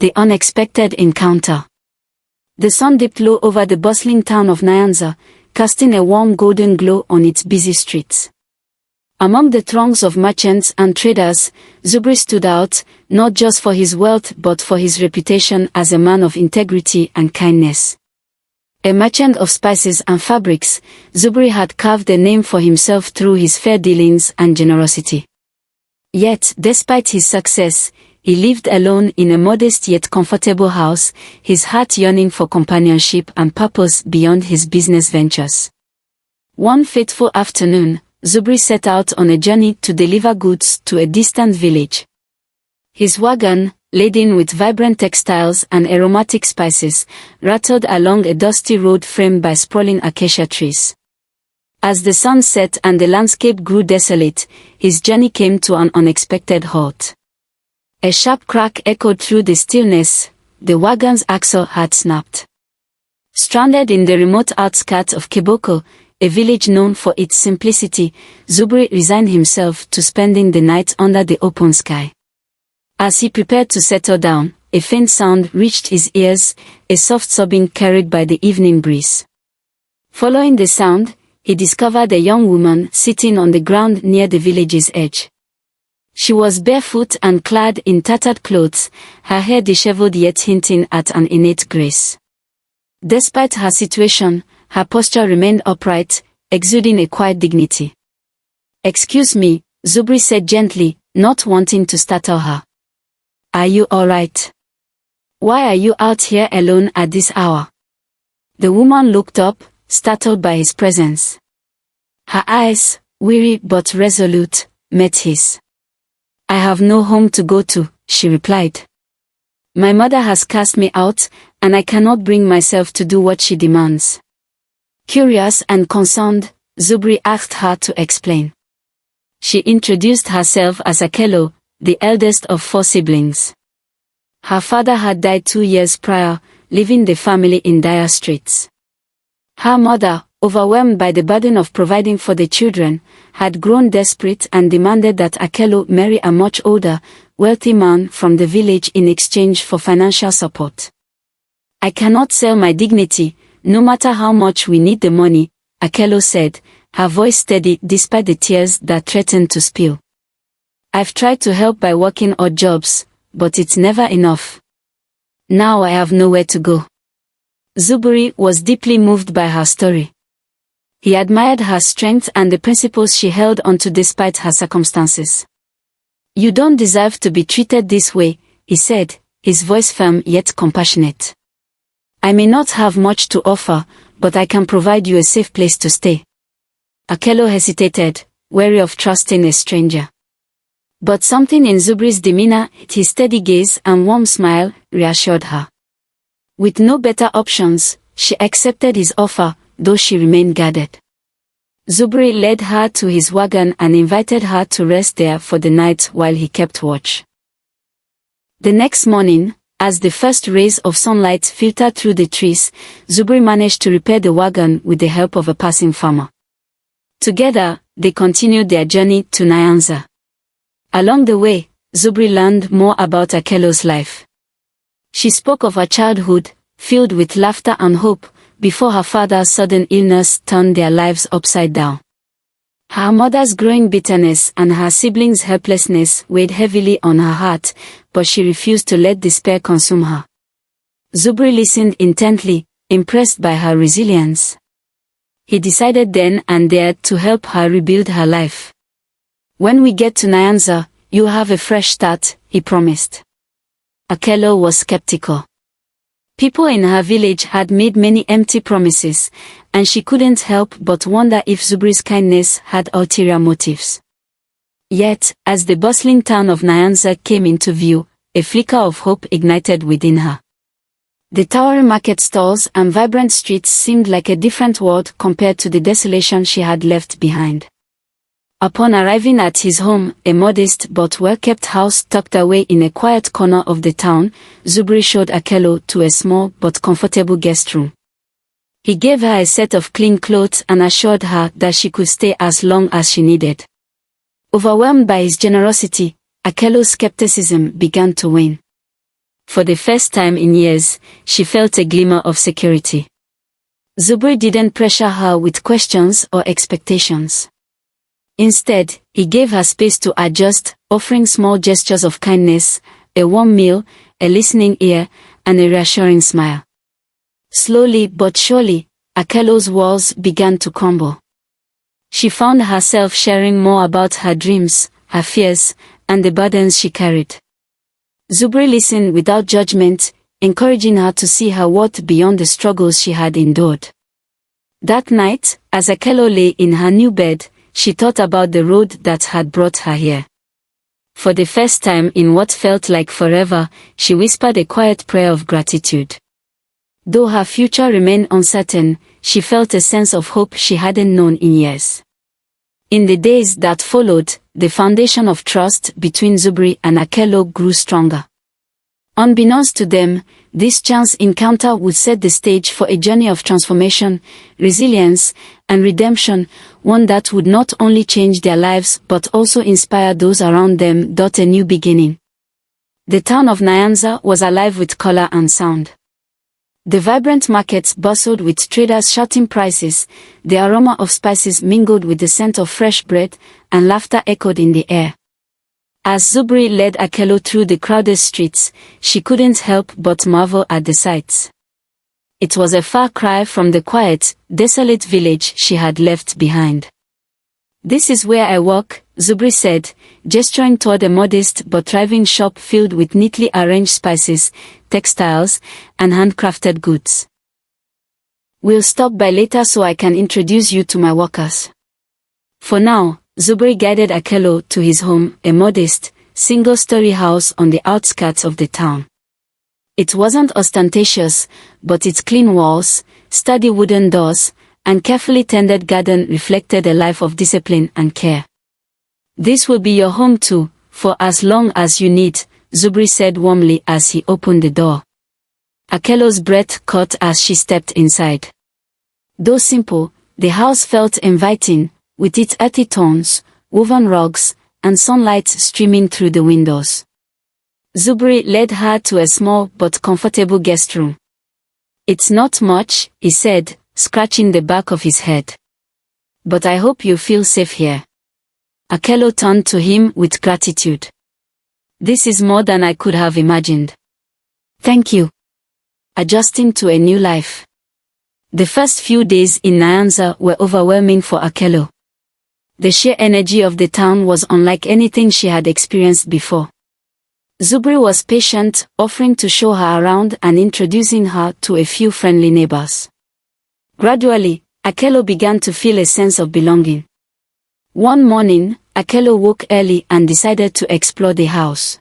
The unexpected encounter. The sun dipped low over the bustling town of Nyanza, casting a warm golden glow on its busy streets. Among the throngs of merchants and traders, Zubri stood out, not just for his wealth but for his reputation as a man of integrity and kindness. A merchant of spices and fabrics, Zubri had carved a name for himself through his fair dealings and generosity. Yet, despite his success, he lived alone in a modest yet comfortable house, his heart yearning for companionship and purpose beyond his business ventures. One fateful afternoon, Zubri set out on a journey to deliver goods to a distant village. His wagon, laden with vibrant textiles and aromatic spices, rattled along a dusty road framed by sprawling acacia trees. As the sun set and the landscape grew desolate, his journey came to an unexpected halt. A sharp crack echoed through the stillness. The wagon's axle had snapped. Stranded in the remote outskirts of Kiboko, a village known for its simplicity, Zubri resigned himself to spending the night under the open sky. As he prepared to settle down, a faint sound reached his ears, a soft sobbing carried by the evening breeze. Following the sound, he discovered a young woman sitting on the ground near the village's edge. She was barefoot and clad in tattered clothes, her hair disheveled yet hinting at an innate grace. Despite her situation, her posture remained upright, exuding a quiet dignity. "Excuse me," Zubri said gently, not wanting to startle her. "Are you all right? Why are you out here alone at this hour?" The woman looked up, startled by his presence. Her eyes, weary but resolute, met his. "I have no home to go to," she replied. "My mother has cast me out, and I cannot bring myself to do what she demands." Curious and concerned, Zubri asked her to explain. She introduced herself as Akelo, the eldest of 4 siblings. Her father had died 2 years prior, leaving the family in dire straits. Her mother, overwhelmed by the burden of providing for the children, had grown desperate and demanded that Akelo marry a much older, wealthy man from the village in exchange for financial support. "I cannot sell my dignity, no matter how much we need the money," Akelo said, her voice steady despite the tears that threatened to spill. "I've tried to help by working odd jobs, but it's never enough. Now I have nowhere to go." Zubri was deeply moved by her story. He admired her strength and the principles she held onto despite her circumstances. "You don't deserve to be treated this way," he said, his voice firm yet compassionate. "I may not have much to offer, but I can provide you a safe place to stay." Akelo hesitated, wary of trusting a stranger. But something in Zubri's demeanor, his steady gaze and warm smile, reassured her. With no better options, she accepted his offer, though she remained guarded. Zubri led her to his wagon and invited her to rest there for the night while he kept watch. The next morning, as the first rays of sunlight filtered through the trees, Zubri managed to repair the wagon with the help of a passing farmer. Together, they continued their journey to Nyanza. Along the way, Zubri learned more about Akelo's life. She spoke of her childhood, filled with laughter and hope, before her father's sudden illness turned their lives upside down. Her mother's growing bitterness and her siblings' helplessness weighed heavily on her heart, but she refused to let despair consume her. Zubri listened intently, impressed by her resilience. He decided then and there to help her rebuild her life. "When we get to Nyanza, you'll have a fresh start," he promised. Akelo was skeptical. People in her village had made many empty promises, and she couldn't help but wonder if Zubri's kindness had ulterior motives. Yet, as the bustling town of Nyanza came into view, a flicker of hope ignited within her. The towering market stalls and vibrant streets seemed like a different world compared to the desolation she had left behind. Upon arriving at his home, a modest but well-kept house tucked away in a quiet corner of the town, Zubri showed Akelo to a small but comfortable guest room. He gave her a set of clean clothes and assured her that she could stay as long as she needed. Overwhelmed by his generosity, Akelo's skepticism began to wane. For the first time in years, she felt a glimmer of security. Zubri didn't pressure her with questions or expectations. Instead, he gave her space to adjust, offering small gestures of kindness, a warm meal, a listening ear, and a reassuring smile. Slowly but surely, Akelo's walls began to crumble. She found herself sharing more about her dreams, her fears, and the burdens she carried. Zubri listened without judgment, encouraging her to see her worth beyond the struggles she had endured. That night, as Akelo lay in her new bed, she thought about the road that had brought her here. For the first time in what felt like forever, she whispered a quiet prayer of gratitude. Though her future remained uncertain, she felt a sense of hope she hadn't known in years. In the days that followed, the foundation of trust between Zubri and Akelo grew stronger. Unbeknownst to them, this chance encounter would set the stage for a journey of transformation, resilience, and redemption, one that would not only change their lives but also inspire those around them. A new beginning. The town of Nyanza was alive with color and sound. The vibrant markets bustled with traders shouting prices, the aroma of spices mingled with the scent of fresh bread, and laughter echoed in the air. As Zubri led Akelo through the crowded streets, she couldn't help but marvel at the sights. It was a far cry from the quiet, desolate village she had left behind. "This is where I work," Zubri said, gesturing toward a modest but thriving shop filled with neatly arranged spices, textiles, and handcrafted goods. "We'll stop by later so I can introduce you to my workers." For now, Zubri guided Akelo to his home, a modest, single-story house on the outskirts of the town. It wasn't ostentatious, but its clean walls, sturdy wooden doors, and carefully tended garden reflected a life of discipline and care. "This will be your home too, for as long as you need," Zubri said warmly as he opened the door. Akelo's breath caught as she stepped inside. Though simple, the house felt inviting, with its earthy tones, woven rugs, and sunlight streaming through the windows. Zubri led her to a small but comfortable guest room. "It's not much," he said, scratching the back of his head. "But I hope you feel safe here." Akelo turned to him with gratitude. "This is more than I could have imagined." "Thank you." Adjusting to a new life. The first few days in Nyanza were overwhelming for Akelo. The sheer energy of the town was unlike anything she had experienced before. Zubri was patient, offering to show her around and introducing her to a few friendly neighbors. Gradually, Akelo began to feel a sense of belonging. One morning, Akelo woke early and decided to explore the house.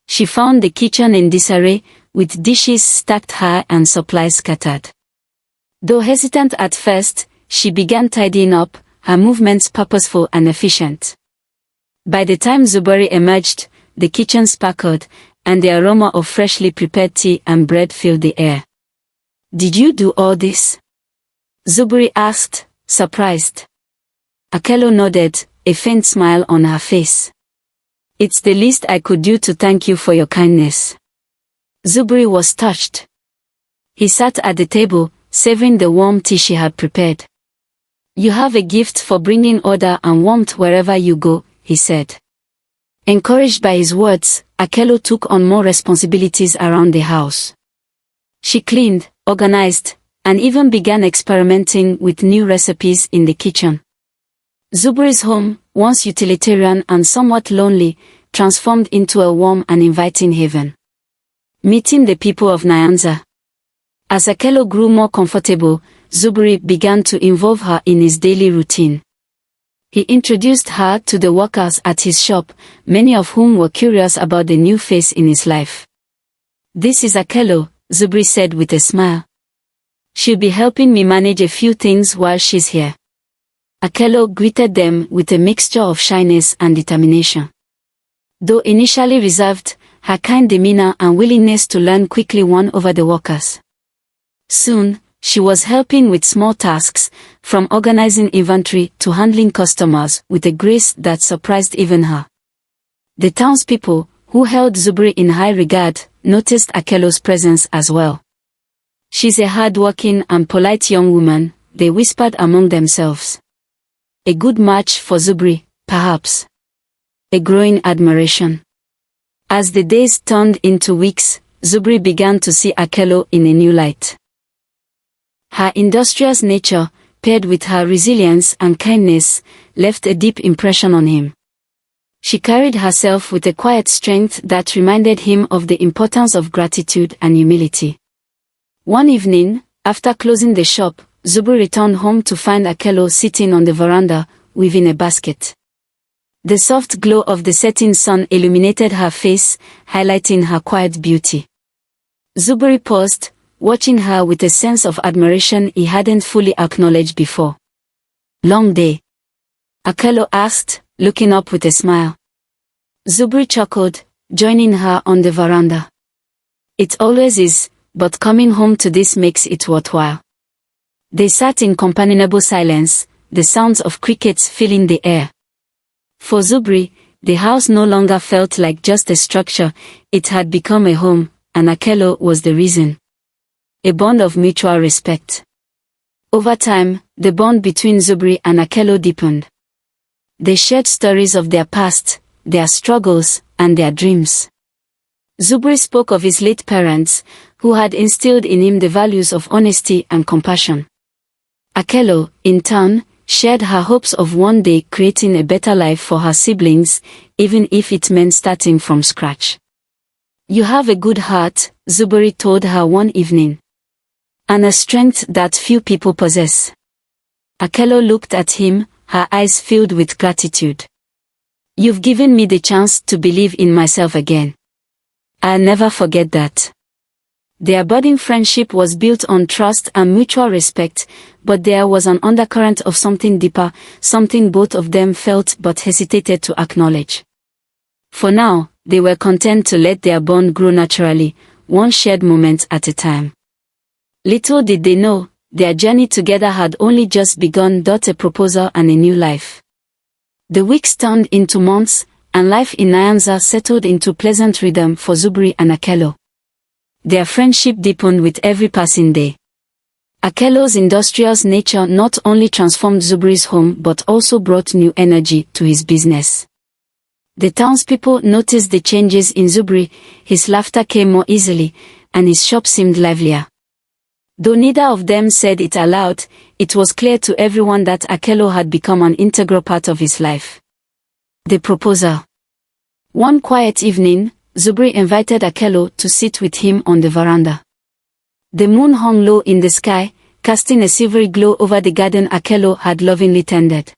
She found the kitchen in disarray, with dishes stacked high and supplies scattered. Though hesitant at first, she began tidying up, her movements purposeful and efficient. By the time Zubri emerged, the kitchen sparkled, and the aroma of freshly prepared tea and bread filled the air. "Did you do all this?" Zubri asked, surprised. Akelo nodded, a faint smile on her face. "It's the least I could do to thank you for your kindness." Zubri was touched. He sat at the table, savoring the warm tea she had prepared. "You have a gift for bringing order and warmth wherever you go," he said. Encouraged by his words, Akelo took on more responsibilities around the house. She cleaned, organized, and even began experimenting with new recipes in the kitchen. Zubri's home, once utilitarian and somewhat lonely, transformed into a warm and inviting haven. Meeting the people of Nyanza. As Akelo grew more comfortable, Zubri began to involve her in his daily routine. He introduced her to the workers at his shop, many of whom were curious about the new face in his life. "This is Akelo," Zubri said with a smile. "She'll be helping me manage a few things while she's here." Akelo greeted them with a mixture of shyness and determination. Though initially reserved, her kind demeanor and willingness to learn quickly won over the workers. Soon, she was helping with small tasks, from organizing inventory to handling customers with a grace that surprised even her. The townspeople, who held Zubri in high regard, noticed Akelo's presence as well. "She's a hard-working and polite young woman," they whispered among themselves. A good match for Zubri, perhaps. A growing admiration. As the days turned into weeks, Zubri began to see Akelo in a new light. Her industrious nature, paired with her resilience and kindness, left a deep impression on him. She carried herself with a quiet strength that reminded him of the importance of gratitude and humility. One evening, after closing the shop, Zubri returned home to find Akelo sitting on the veranda, weaving a basket. The soft glow of the setting sun illuminated her face, highlighting her quiet beauty. Zubri paused, watching her with a sense of admiration he hadn't fully acknowledged before. "Long day?" Akelo asked, looking up with a smile. Zubri chuckled, joining her on the veranda. "It always is, but coming home to this makes it worthwhile." They sat in companionable silence, the sounds of crickets filling the air. For Zubri, the house no longer felt like just a structure, it had become a home, and Akelo was the reason. A bond of mutual respect. Over time, the bond between Zubri and Akelo deepened. They shared stories of their past, their struggles, and their dreams. Zubri spoke of his late parents, who had instilled in him the values of honesty and compassion. Akelo, in turn, shared her hopes of one day creating a better life for her siblings, even if it meant starting from scratch. "You have a good heart," Zubri told her one evening. "And a strength that few people possess." Akelo looked at him, her eyes filled with gratitude. "You've given me the chance to believe in myself again. I'll never forget that." Their budding friendship was built on trust and mutual respect, but there was an undercurrent of something deeper, something both of them felt but hesitated to acknowledge. For now, they were content to let their bond grow naturally, one shared moment at a time. Little did they know, their journey together had only just begun. A proposal and a new life. The weeks turned into months, and life in Nyanza settled into pleasant rhythm for Zubri and Akelo. Their friendship deepened with every passing day. Akelo's industrious nature not only transformed Zubri's home but also brought new energy to his business. The townspeople noticed the changes in Zubri, his laughter came more easily, and his shop seemed livelier. Though neither of them said it aloud, it was clear to everyone that Akelo had become an integral part of his life. The proposal. One quiet evening, Zubri invited Akelo to sit with him on the veranda. The moon hung low in the sky, casting a silvery glow over the garden Akelo had lovingly tended.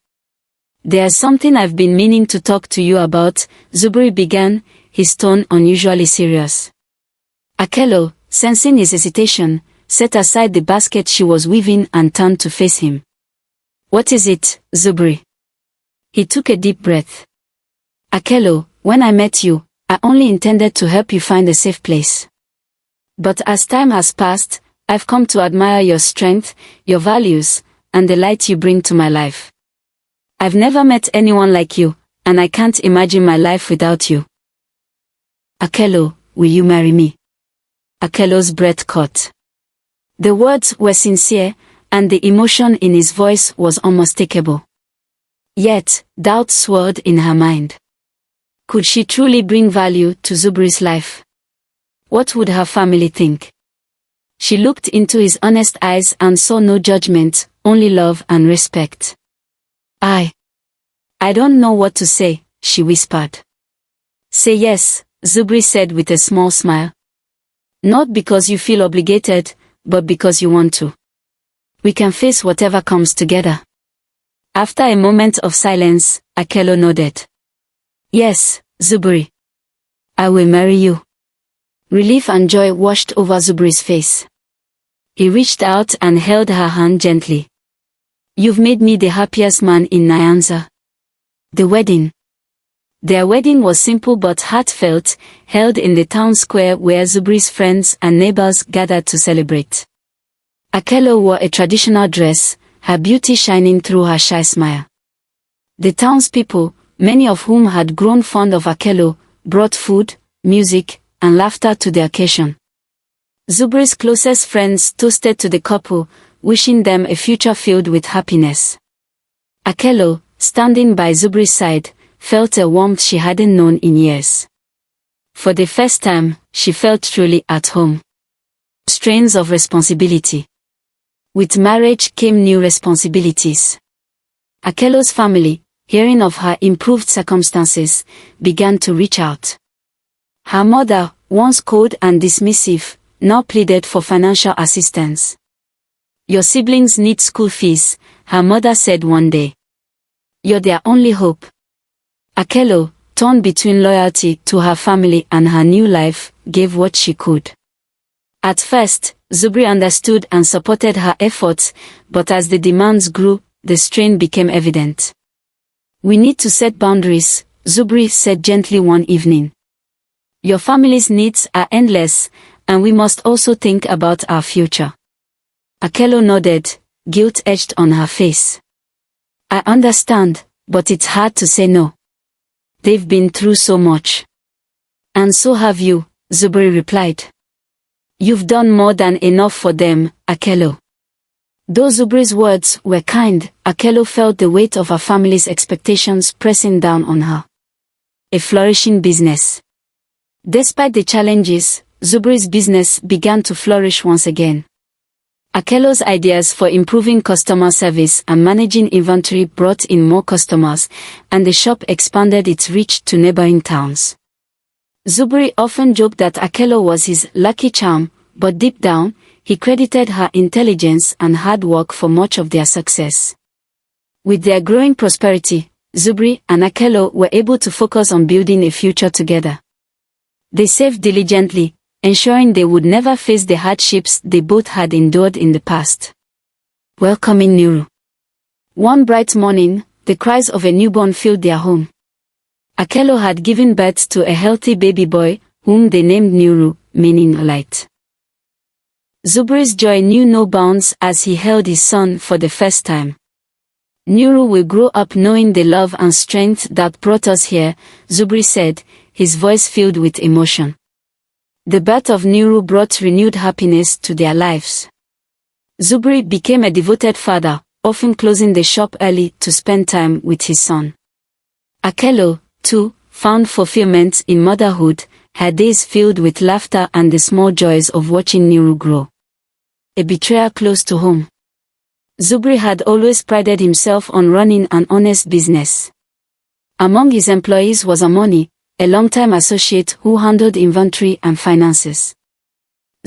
"There's something I've been meaning to talk to you about," Zubri began, his tone unusually serious. Akelo, sensing his hesitation, set aside the basket she was weaving and turned to face him. "What is it, Zubri?" He took a deep breath. "Akelo, when I met you, I only intended to help you find a safe place. But as time has passed, I've come to admire your strength, your values, and the light you bring to my life. I've never met anyone like you, and I can't imagine my life without you. Akelo, will you marry me?" Akelo's breath caught. The words were sincere, and the emotion in his voice was unmistakable. Yet, doubt swirled in her mind. Could she truly bring value to Zubri's life? What would her family think? She looked into his honest eyes and saw no judgment, only love and respect. I don't know what to say," she whispered. "Say yes," Zubri said with a small smile. "Not because you feel obligated, but because you want to. We can face whatever comes together." After a moment of silence, Akelo nodded. "Yes, Zubri. I will marry you." Relief and joy washed over Zubri's face. He reached out and held her hand gently. "You've made me the happiest man in Nyanza." The wedding. Their wedding was simple but heartfelt, held in the town square where Zubri's friends and neighbors gathered to celebrate. Akelo wore a traditional dress, her beauty shining through her shy smile. The townspeople, many of whom had grown fond of Akelo, brought food, music, and laughter to the occasion. Zubri's closest friends toasted to the couple, wishing them a future filled with happiness. Akello, standing by Zubri's side, felt a warmth she hadn't known in years. For the first time, she felt truly at home. Strains of responsibility. With marriage came new responsibilities. Akello's family, hearing of her improved circumstances, began to reach out. Her mother, once cold and dismissive, now pleaded for financial assistance. "Your siblings need school fees," her mother said one day. "You're their only hope." Akello, torn between loyalty to her family and her new life, gave what she could. At first, Zubri understood and supported her efforts, but as the demands grew, the strain became evident. "We need to set boundaries," Zubri said gently one evening. "Your family's needs are endless, and we must also think about our future." Akello nodded, guilt etched on her face. "I understand, but it's hard to say no. They've been through so much." "And so have you," Zubri replied. "You've done more than enough for them, Akello." Though Zubri's words were kind, Akello felt the weight of her family's expectations pressing down on her. A flourishing business. Despite the challenges, Zubri's business began to flourish once again. Akello's ideas for improving customer service and managing inventory brought in more customers, and the shop expanded its reach to neighboring towns. Zubri often joked that Akello was his lucky charm, but deep down, he credited her intelligence and hard work for much of their success. With their growing prosperity, Zubri and Akello were able to focus on building a future together. They saved diligently, ensuring they would never face the hardships they both had endured in the past. Welcoming Nuru. One bright morning, the cries of a newborn filled their home. Akello had given birth to a healthy baby boy, whom they named Nuru, meaning light. Zubri's joy knew no bounds as he held his son for the first time. "Nuru will grow up knowing the love and strength that brought us here," Zubri said, his voice filled with emotion. The birth of Nuru brought renewed happiness to their lives. Zubri became a devoted father, often closing the shop early to spend time with his son. Akello, too, found fulfillment in motherhood, her days filled with laughter and the small joys of watching Nuru grow. A betrayal close to home. Zubri had always prided himself on running an honest business. Among his employees was Amoni, a longtime associate who handled inventory and finances.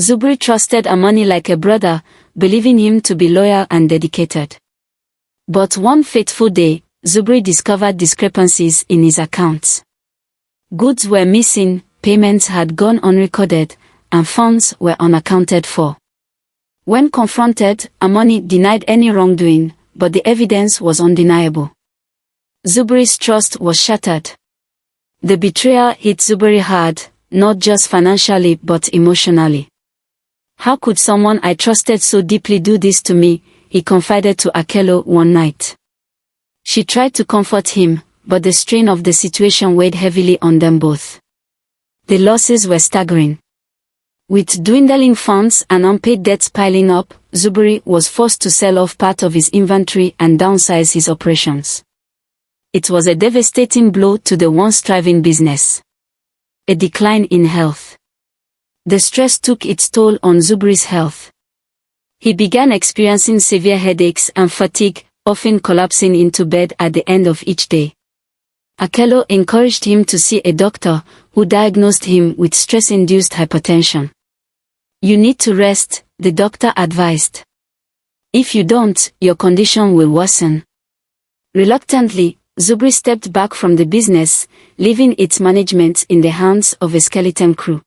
Zubri trusted Amoni like a brother, believing him to be loyal and dedicated. But one fateful day, Zubri discovered discrepancies in his accounts. Goods were missing, payments had gone unrecorded, and funds were unaccounted for. When confronted, Amoni denied any wrongdoing, but the evidence was undeniable. Zubri's trust was shattered. The betrayal hit Zubri hard, not just financially but emotionally. "How could someone I trusted so deeply do this to me?" he confided to Akello one night. She tried to comfort him, but the strain of the situation weighed heavily on them both. The losses were staggering. With dwindling funds and unpaid debts piling up, Zubri was forced to sell off part of his inventory and downsize his operations. It was a devastating blow to the once thriving business. A decline in health. The stress took its toll on Zubri's health. He began experiencing severe headaches and fatigue, often collapsing into bed at the end of each day. Akello encouraged him to see a doctor, who diagnosed him with stress-induced hypertension. "You need to rest," the doctor advised. "If you don't, your condition will worsen." Reluctantly, Zubri stepped back from the business, leaving its management in the hands of a skeleton crew.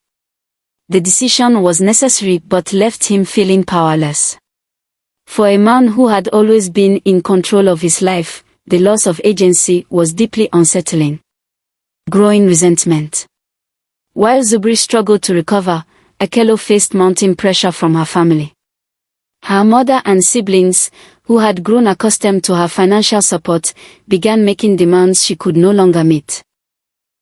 The decision was necessary but left him feeling powerless. For a man who had always been in control of his life, the loss of agency was deeply unsettling. Growing resentment. While Zubri struggled to recover, Akello faced mounting pressure from her family. Her mother and siblings, who had grown accustomed to her financial support, began making demands she could no longer meet.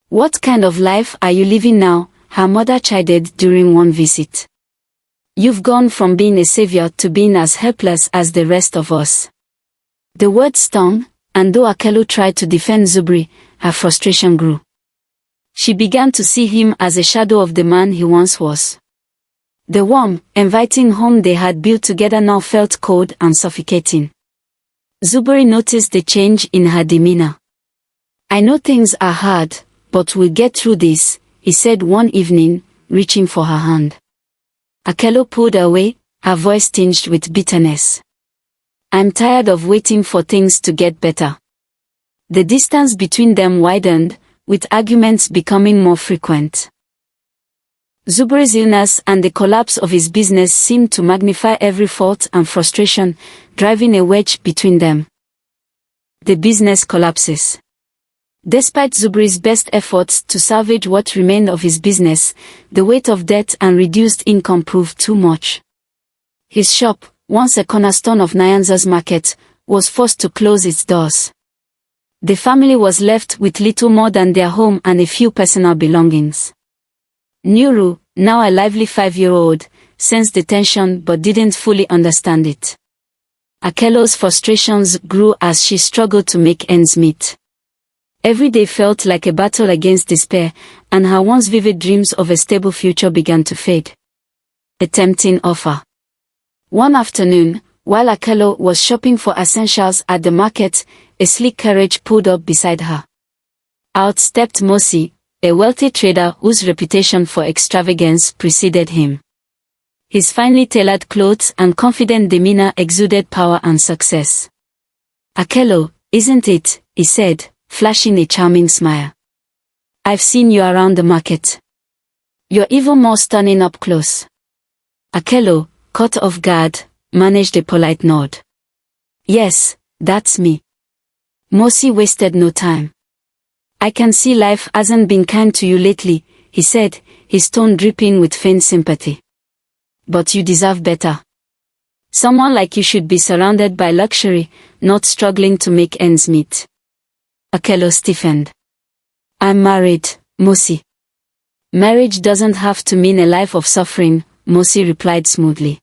"What kind of life are you living now?" her mother chided during one visit. "You've gone from being a savior to being as helpless as the rest of us." The word stung, and though Akello tried to defend Zubri, her frustration grew. She began to see him as a shadow of the man he once was. The warm, inviting home they had built together now felt cold and suffocating. Zubri noticed the change in her demeanor. "I know things are hard, but we'll get through this," he said one evening, reaching for her hand. Akello pulled away, her voice tinged with bitterness. "I'm tired of waiting for things to get better." The distance between them widened, with arguments becoming more frequent. Zubri's illness and the collapse of his business seemed to magnify every fault and frustration, driving a wedge between them. The business collapses. Despite Zubri's best efforts to salvage what remained of his business, the weight of debt and reduced income proved too much. His shop, once a cornerstone of Nyanza's market, was forced to close its doors. The family was left with little more than their home and a few personal belongings. Nuru, now a lively 5-year-old, sensed the tension but didn't fully understand it. Akello's frustrations grew as she struggled to make ends meet. Every day felt like a battle against despair, and her once vivid dreams of a stable future began to fade. A tempting offer. One afternoon, while Akello was shopping for essentials at the market, a sleek carriage pulled up beside her. Out stepped Mosi, a wealthy trader whose reputation for extravagance preceded him. His finely tailored clothes and confident demeanor exuded power and success. "Akello, isn't it?" he said, flashing a charming smile. "I've seen you around the market. You're even more stunning up close." Akello, caught off guard, managed a polite nod. "Yes, that's me." Mosi wasted no time. "I can see life hasn't been kind to you lately," he said, his tone dripping with faint sympathy. "But you deserve better. Someone like you should be surrounded by luxury, not struggling to make ends meet." Akello stiffened. "I'm married, Mosi." "Marriage doesn't have to mean a life of suffering," Mosi replied smoothly.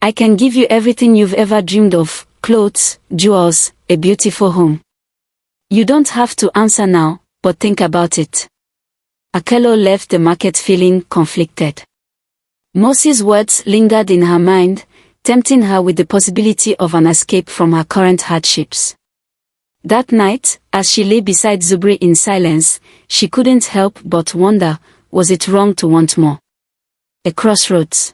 "I can give you everything you've ever dreamed of, clothes, jewels, a beautiful home. You don't have to answer now, but think about it." Akello left the market feeling conflicted. Mosi's words lingered in her mind, tempting her with the possibility of an escape from her current hardships. That night, as she lay beside Zubri in silence, she couldn't help but wonder, was it wrong to want more? A crossroads.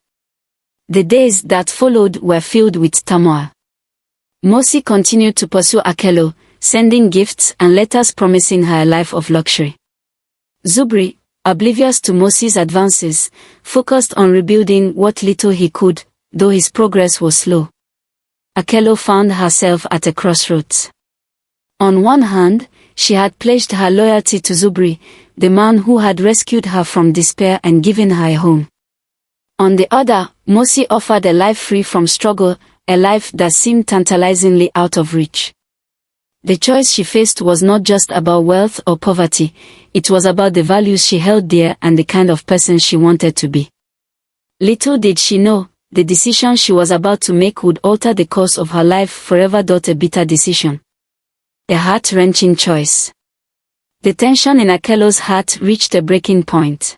The days that followed were filled with turmoil. Mosi continued to pursue Akello, sending gifts and letters promising her a life of luxury. Zubri, oblivious to Mosi's advances, focused on rebuilding what little he could, though his progress was slow. Akello found herself at a crossroads. On one hand, she had pledged her loyalty to Zubri, the man who had rescued her from despair and given her a home. On the other, Mosi offered a life free from struggle, a life that seemed tantalizingly out of reach. The choice she faced was not just about wealth or poverty, it was about the values she held dear and the kind of person she wanted to be. Little did she know, the decision she was about to make would alter the course of her life forever. A bitter decision. A heart-wrenching choice. The tension in Akello's heart reached a breaking point.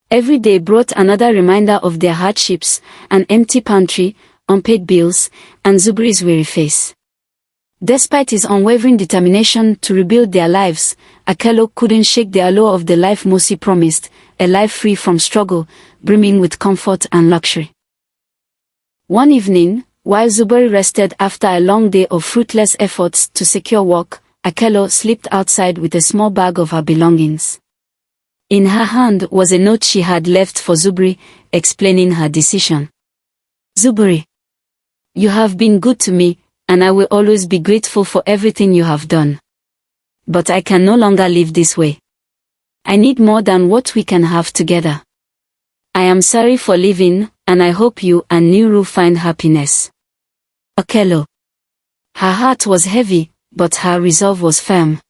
Every day brought another reminder of their hardships, an empty pantry, unpaid bills, and Zubri's weary face. Despite his unwavering determination to rebuild their lives, Akello couldn't shake the allure of the life Mosi promised, a life free from struggle, brimming with comfort and luxury. One evening, while Zubri rested after a long day of fruitless efforts to secure work, Akello slipped outside with a small bag of her belongings. In her hand was a note she had left for Zubri, explaining her decision. "Zubri, you have been good to me, and I will always be grateful for everything you have done. But I can no longer live this way. I need more than what we can have together. I am sorry for leaving, and I hope you and Nuru find happiness. Akello." Her heart was heavy, but her resolve was firm.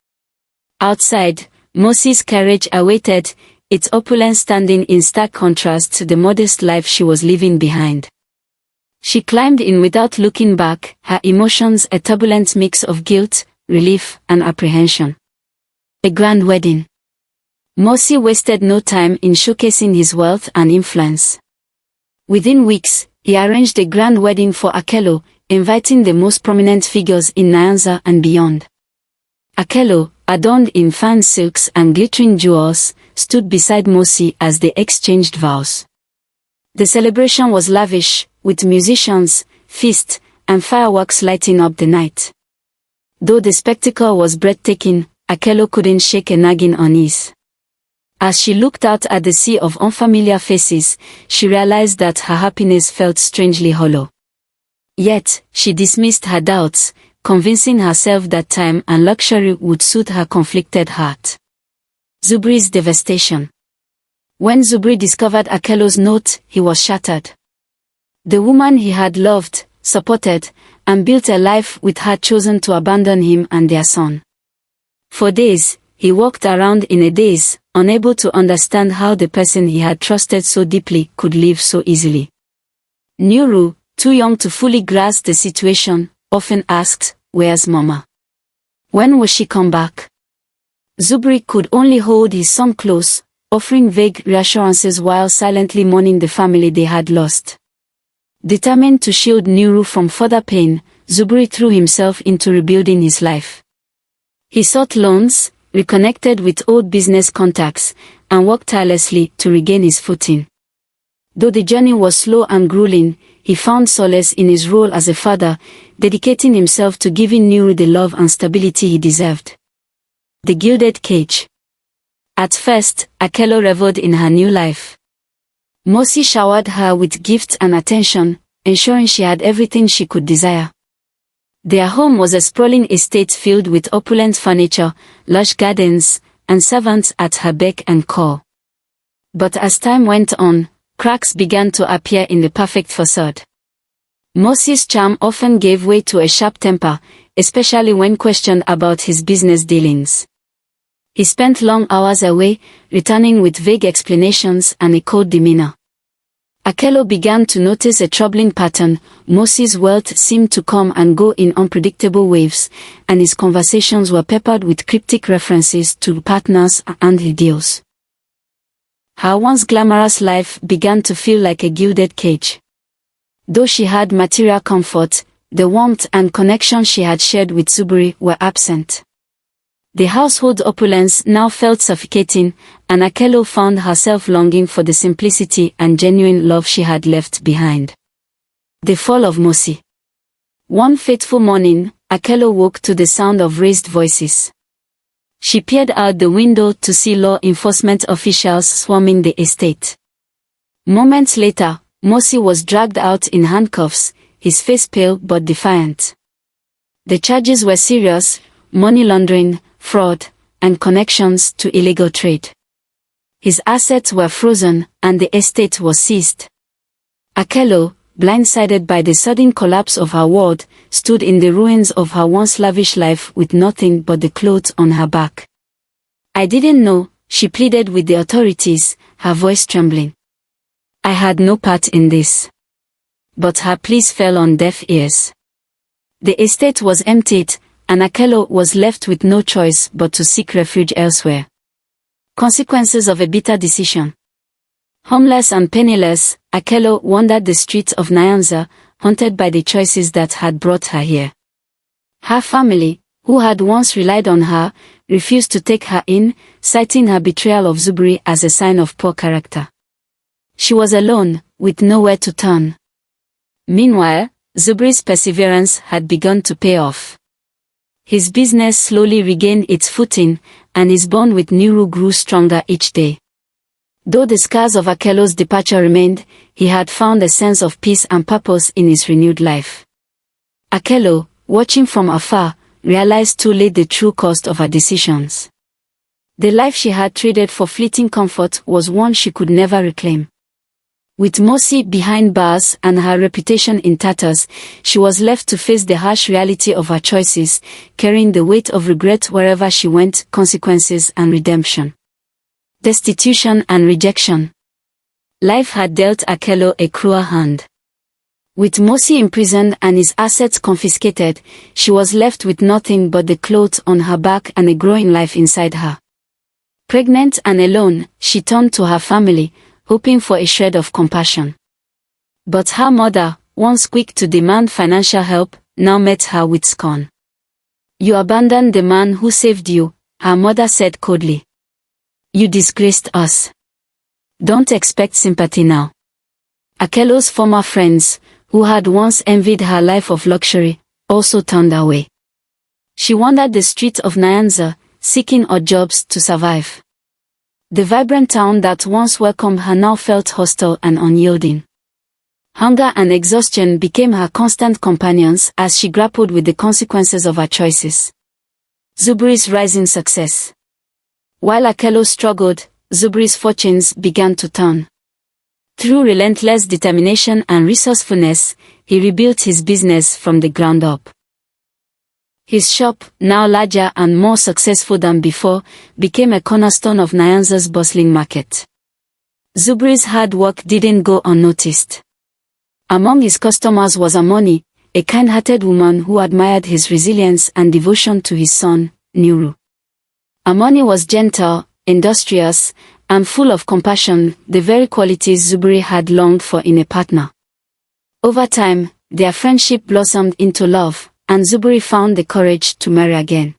Outside, Mosi's carriage awaited, its opulence standing in stark contrast to the modest life she was leaving behind. She climbed in without looking back, her emotions a turbulent mix of guilt, relief, and apprehension. A grand wedding. Mosi wasted no time in showcasing his wealth and influence. Within weeks, he arranged a grand wedding for Akello, inviting the most prominent figures in Nyanza and beyond. Akello, adorned in fine silks and glittering jewels, stood beside Mosi as they exchanged vows. The celebration was lavish, with musicians, feasts, and fireworks lighting up the night. Though the spectacle was breathtaking, Akello couldn't shake a nagging unease. As she looked out at the sea of unfamiliar faces, she realized that her happiness felt strangely hollow. Yet, she dismissed her doubts, convincing herself that time and luxury would soothe her conflicted heart. Zubri's devastation. When Zubri discovered Akello's note, he was shattered. The woman he had loved, supported, and built a life with had chosen to abandon him and their son. For days, he walked around in a daze, unable to understand how the person he had trusted so deeply could leave so easily. Nuru, too young to fully grasp the situation, often asked, "Where's Mama? When will she come back?" Zubri could only hold his son close, offering vague reassurances while silently mourning the family they had lost. Determined to shield Nuru from further pain, Zubri threw himself into rebuilding his life. He sought loans, reconnected with old business contacts, and worked tirelessly to regain his footing. Though the journey was slow and grueling, he found solace in his role as a father, dedicating himself to giving Nuru the love and stability he deserved. The Gilded Cage. At first, Akello reveled in her new life. Mosi showered her with gifts and attention, ensuring she had everything she could desire. Their home was a sprawling estate filled with opulent furniture, lush gardens, and servants at her beck and call. But as time went on, cracks began to appear in the perfect facade. Mosi's charm often gave way to a sharp temper, especially when questioned about his business dealings. He spent long hours away, returning with vague explanations and a cold demeanor. Akello began to notice a troubling pattern. Mosi's wealth seemed to come and go in unpredictable waves, and his conversations were peppered with cryptic references to partners and deals. Her once glamorous life began to feel like a gilded cage. Though she had material comfort, the warmth and connection she had shared with Zubri were absent. The household opulence now felt suffocating, and Akello found herself longing for the simplicity and genuine love she had left behind. The fall of Mosi. One fateful morning, Akello woke to the sound of raised voices. She peered out the window to see law enforcement officials swarming the estate. Moments later, Mosi was dragged out in handcuffs, his face pale but defiant. The charges were serious: money laundering, fraud, and connections to illegal trade. His assets were frozen, and the estate was seized. Akello, blindsided by the sudden collapse of her world, stood in the ruins of her once lavish life with nothing but the clothes on her back. "I didn't know," she pleaded with the authorities, her voice trembling. "I had no part in this." But her pleas fell on deaf ears. The estate was emptied, and Akello was left with no choice but to seek refuge elsewhere. Consequences of a bitter decision. Homeless and penniless, Akello wandered the streets of Nyanza, haunted by the choices that had brought her here. Her family, who had once relied on her, refused to take her in, citing her betrayal of Zubri as a sign of poor character. She was alone, with nowhere to turn. Meanwhile, Zubri's perseverance had begun to pay off. His business slowly regained its footing, and his bond with Nuru grew stronger each day. Though the scars of Akello's departure remained, he had found a sense of peace and purpose in his renewed life. Akello, watching from afar, realized too late the true cost of her decisions. The life she had traded for fleeting comfort was one she could never reclaim. With Mosi behind bars and her reputation in tatters, she was left to face the harsh reality of her choices, carrying the weight of regret wherever she went, consequences and redemption. destitution and rejection. Life had dealt Akello a cruel hand. With Mosi imprisoned and his assets confiscated, she was left with nothing but the clothes on her back and a growing life inside her. Pregnant and alone, she turned to her family, hoping for a shred of compassion. But her mother, once quick to demand financial help, now met her with scorn. "You abandoned the man who saved you," her mother said coldly. "You disgraced us. Don't expect sympathy now." Akello's former friends, who had once envied her life of luxury, also turned away. She wandered the streets of Nyanza, seeking odd jobs to survive. The vibrant town that once welcomed her now felt hostile and unyielding. Hunger and exhaustion became her constant companions as she grappled with the consequences of her choices. Zubri's rising success. While Akello struggled, Zubri's fortunes began to turn. Through relentless determination and resourcefulness, he rebuilt his business from the ground up. His shop, now larger and more successful than before, became a cornerstone of Nyanza's bustling market. Zubri's hard work didn't go unnoticed. Among his customers was Amoni, a kind-hearted woman who admired his resilience and devotion to his son, Nuru. Amoni was gentle, industrious, and full of compassion, the very qualities Zubri had longed for in a partner. Over time, their friendship blossomed into love, and Zubri found the courage to marry again.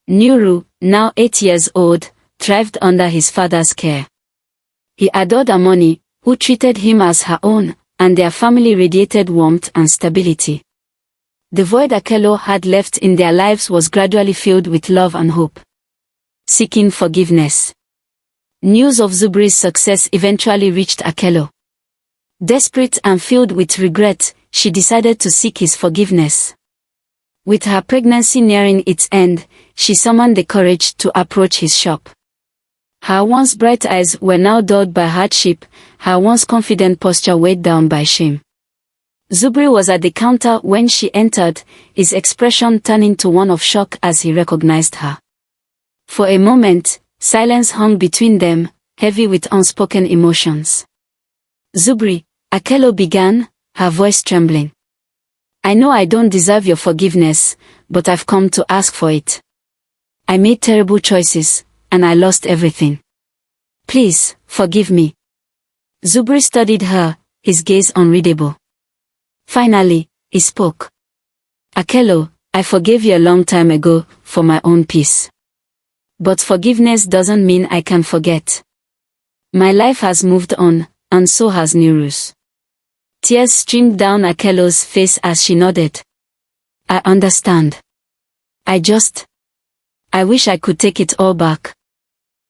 Nuru, now 8 years old, thrived under his father's care. He adored Amoni, who treated him as her own, and their family radiated warmth and stability. The void Akello had left in their lives was gradually filled with love and hope. Seeking forgiveness. News of Zubri's success eventually reached Akello. Desperate and filled with regret, she decided to seek his forgiveness. With her pregnancy nearing its end, she summoned the courage to approach his shop. Her once bright eyes were now dulled by hardship, her once confident posture weighed down by shame. Zubri was at the counter when she entered, his expression turning to one of shock as he recognized her. For a moment, silence hung between them, heavy with unspoken emotions. "Zubri," Akello began, her voice trembling. "I know I don't deserve your forgiveness, but I've come to ask for it. I made terrible choices, and I lost everything. Please, forgive me." Zubri studied her, his gaze unreadable. Finally, he spoke. "Akello, I forgave you a long time ago, for my own peace. But forgiveness doesn't mean I can forget. My life has moved on, and so has Nuru's." Tears streamed down Akello's face as she nodded. "I understand. I wish I could take it all back."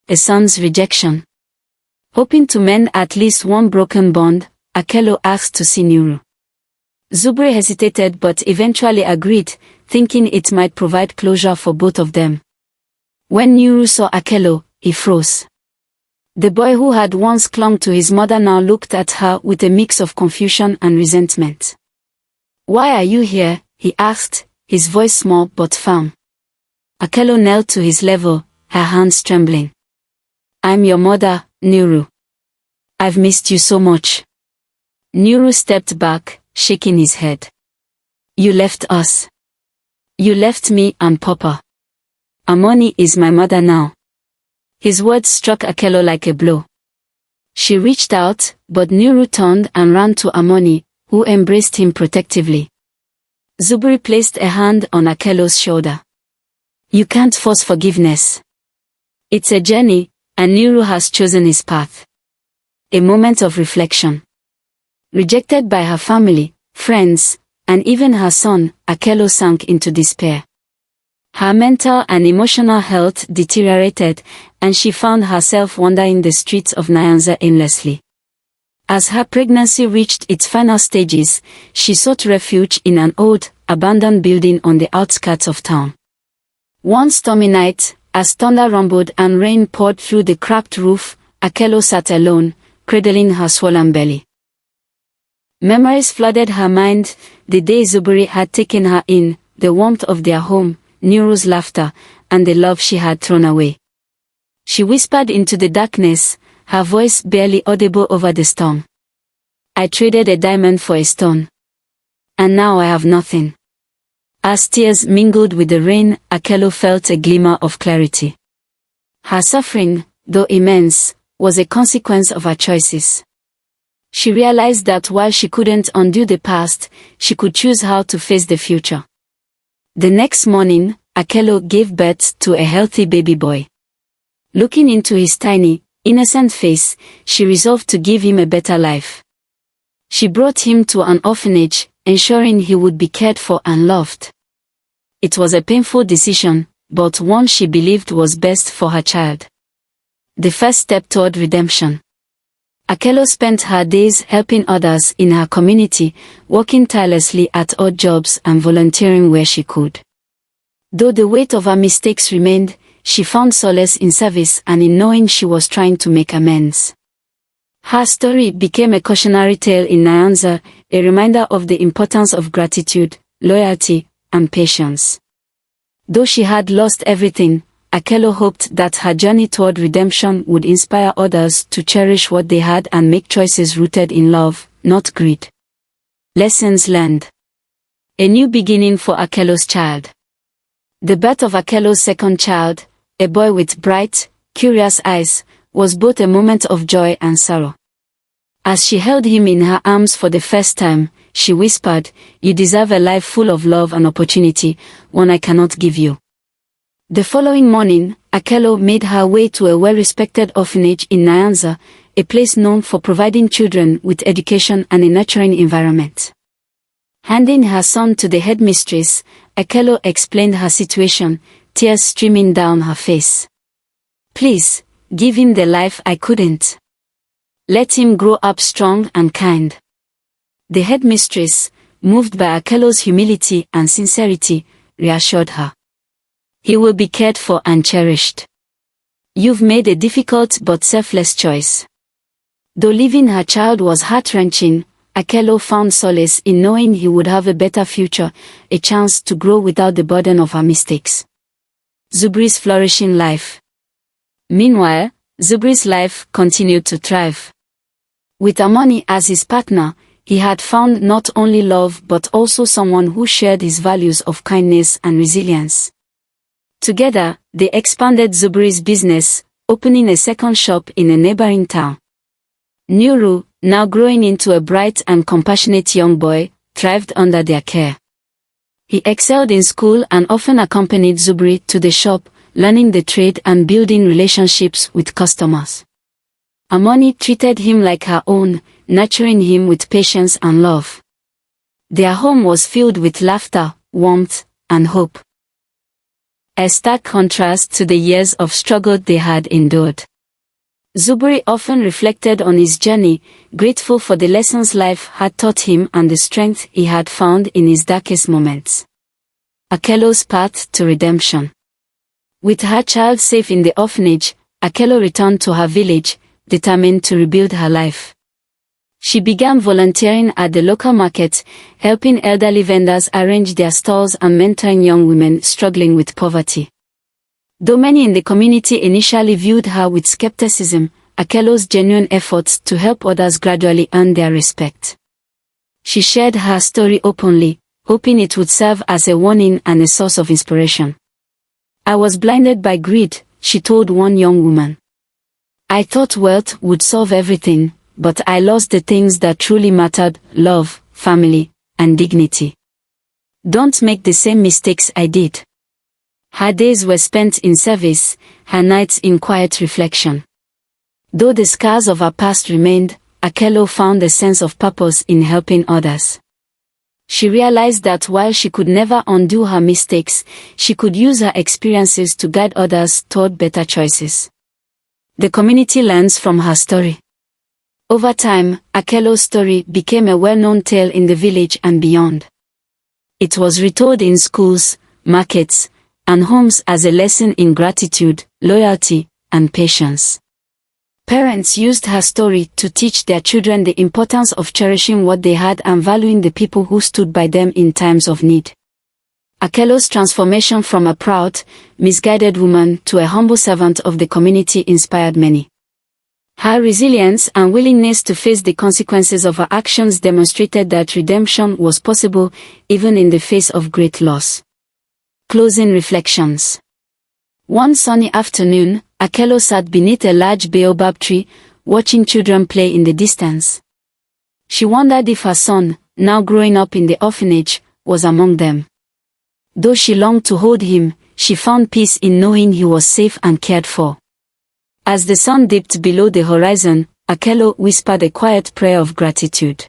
A son's rejection. Hoping to mend at least one broken bond, Akello asked to see Nuru. Zubri hesitated but eventually agreed, thinking it might provide closure for both of them. When Nuru saw Akello, he froze. The boy who had once clung to his mother now looked at her with a mix of confusion and resentment. "Why are you here?" he asked, his voice small but firm. Akello knelt to his level, her hands trembling. "I'm your mother, Nuru. I've missed you so much." Nuru stepped back, shaking his head. "You left us. You left me and Papa. Amoni is my mother now." His words struck Akello like a blow. She reached out, but Nuru turned and ran to Amoni, who embraced him protectively. Zubri placed a hand on Akello's shoulder. "You can't force forgiveness. It's a journey, and Nuru has chosen his path." A moment of reflection. Rejected by her family, friends, and even her son, Akello sank into despair. Her mental and emotional health deteriorated, and she found herself wandering the streets of Nyanza aimlessly. As her pregnancy reached its final stages, she sought refuge in an old, abandoned building on the outskirts of town. One stormy night, as thunder rumbled and rain poured through the cracked roof, Akello sat alone, cradling her swollen belly. Memories flooded her mind, the day Zubri had taken her in, the warmth of their home, Nuru's laughter, and the love she had thrown away. She whispered into the darkness, her voice barely audible over the storm. I traded a diamond for a stone. And now I have nothing. As tears mingled with the rain, Akello felt a glimmer of clarity. Her suffering, though immense, was a consequence of her choices. She realized that while she couldn't undo the past, she could choose how to face the future. The next morning, Akello gave birth to a healthy baby boy. Looking into his tiny, innocent face, she resolved to give him a better life. She brought him to an orphanage, ensuring he would be cared for and loved. It was a painful decision, but one she believed was best for her child. The first step toward redemption. Akello spent her days helping others in her community, working tirelessly at odd jobs and volunteering where she could. Though the weight of her mistakes remained, she found solace in service and in knowing she was trying to make amends. Her story became a cautionary tale in Nyanza, a reminder of the importance of gratitude, loyalty, and patience. Though she had lost everything, Akello hoped that her journey toward redemption would inspire others to cherish what they had and make choices rooted in love, not greed. Lessons learned. A new beginning for Akello's child. The birth of Akello's second child, a boy with bright, curious eyes, was both a moment of joy and sorrow. As she held him in her arms for the first time, she whispered, "You deserve a life full of love and opportunity, one I cannot give you." The following morning, Akello made her way to a well-respected orphanage in Nyanza, a place known for providing children with education and a nurturing environment. Handing her son to the headmistress, Akello explained her situation, tears streaming down her face. "Please, give him the life I couldn't. Let him grow up strong and kind." The headmistress, moved by Akello's humility and sincerity, reassured her. "He will be cared for and cherished. You've made a difficult but selfless choice." Though leaving her child was heart-wrenching, Akello found solace in knowing he would have a better future, a chance to grow without the burden of her mistakes. Zubri's flourishing life. Meanwhile, Zubri's life continued to thrive. With Amani as his partner, he had found not only love but also someone who shared his values of kindness and resilience. Together, they expanded Zubri's business, opening a second shop in a neighboring town. Nuru, now growing into a bright and compassionate young boy, thrived under their care. He excelled in school and often accompanied Zubri to the shop, learning the trade and building relationships with customers. Amani treated him like her own, nurturing him with patience and love. Their home was filled with laughter, warmth, and hope. A stark contrast to the years of struggle they had endured. Zubri often reflected on his journey, grateful for the lessons life had taught him and the strength he had found in his darkest moments. Akello's path to redemption. With her child safe in the orphanage, Akello returned to her village, determined to rebuild her life. She began volunteering at the local market, helping elderly vendors arrange their stalls and mentoring young women struggling with poverty. Though many in the community initially viewed her with skepticism, Akello's genuine efforts to help others gradually earned their respect. She shared her story openly, hoping it would serve as a warning and a source of inspiration. "I was blinded by greed," she told one young woman. "I thought wealth would solve everything, but I lost the things that truly mattered: love, family, and dignity. Don't make the same mistakes I did." Her days were spent in service, her nights in quiet reflection. Though the scars of her past remained, Akello found a sense of purpose in helping others. She realized that while she could never undo her mistakes, she could use her experiences to guide others toward better choices. The community learns from her story. Over time, Akello's story became a well-known tale in the village and beyond. It was retold in schools, markets, and homes as a lesson in gratitude, loyalty, and patience. Parents used her story to teach their children the importance of cherishing what they had and valuing the people who stood by them in times of need. Akelo's transformation from a proud, misguided woman to a humble servant of the community inspired many. Her resilience and willingness to face the consequences of her actions demonstrated that redemption was possible even in the face of great loss. Closing reflections. One sunny afternoon, Akelo sat beneath a large baobab tree, watching children play in the distance. She wondered if her son, now growing up in the orphanage, was among them. Though she longed to hold him, she found peace in knowing he was safe and cared for. As the sun dipped below the horizon, Akelo whispered a quiet prayer of gratitude.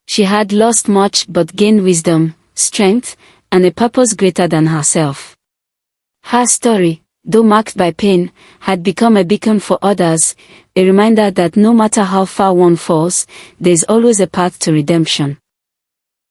She had lost much but gained wisdom, strength, and a purpose greater than herself. Her story, though marked by pain, had become a beacon for others, a reminder that no matter how far one falls, there is always a path to redemption.